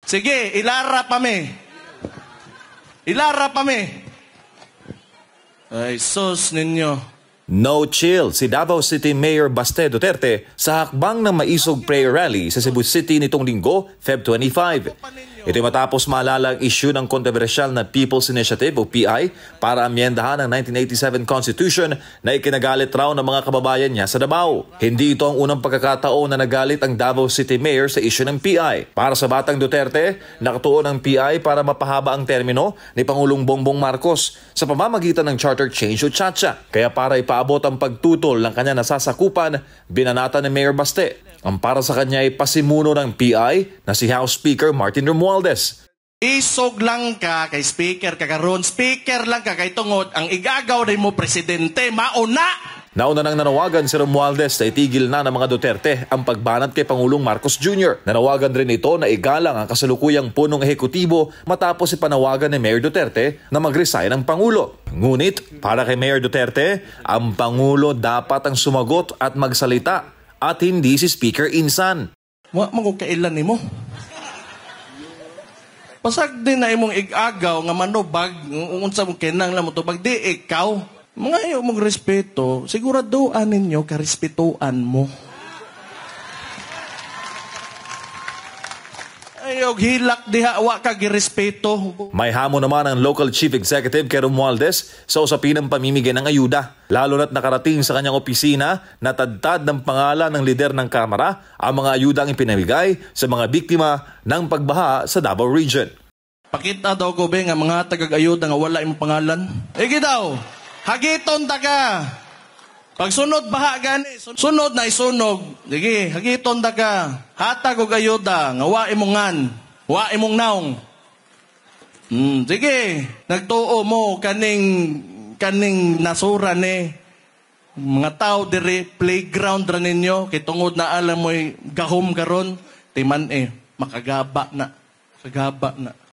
Sige, ilara pa mi. Ilara pa mi. Ay, sus ninyo. No chill si Davao City Mayor Baste Duterte sa hakbang ng maisog prayer rally sa Cebu City nitong linggo, Feb 25. Ito matapos maalala ang issue ng kontrobersyal na People's Initiative o PI para amyendahan ang 1987 Constitution na ikinagalit raw ng mga kababayan niya sa Davao. Hindi ito ang unang pagkakataon na nagalit ang Davao City Mayor sa issue ng PI. Para sa Batang Duterte, nakatuon ang PI para mapahaba ang termino ni Pangulong Bongbong Marcos sa pamamagitan ng charter change o CHATSA. Kaya para ipaabot ang pagtutol ng kanya nasasakupan, binanata ni Mayor Baste. Ang para sa kanya ay pasimuno ng PI na si House Speaker Martin Romualdez. Isog lang ka kay speaker ka karon, speaker lang ka kay tungod ang igagaw rin mo presidente, mauna! Nauna nang nanawagan si Romualdez na itigil na ng mga Duterte ang pagbanat kay Pangulong Marcos Jr. Nanawagan rin ito na igalang ang kasalukuyang punong ehekutibo matapos ipanawagan ni Mayor Duterte na mag-resign ang Pangulo. Ngunit para kay Mayor Duterte, ang Pangulo dapat ang sumagot at magsalita at hindi si Speaker Insan. Wa man ko kailan nimo. Pasag din na imong igagaw nga manubag unsa mo kinahanglan mo tubag di ikaw. Mga iyo mong respeto, siguraduhan ninyo karespetuan mo. Ayog hilak diha wa ka girespeto. May hamon naman ang local chief executive kay Romualdez sa usapin ng pamimigay ng ayuda. Lalo na't nakarating sa kanyang opisina na tadtad ng pangalan ng lider ng Kamara ang mga ayudang ipinamigay sa mga biktima ng pagbaha sa Davao Region. Pakita daw ko be nga mga tagag-ayuda nga wala imong pangalan. Igi daw, hagiton ta ka. Pag sunod baha gani, sunod na isunog. Sige, hagiton ta ka. Hatag og ayuda nga wa imongan, wa imong naong. Sige, nagtuo mo kaning nasura ni mga tao diri playground ra ninyo kay tungod na alam mo'y gahom karon timan makagaba na. Sagaba na.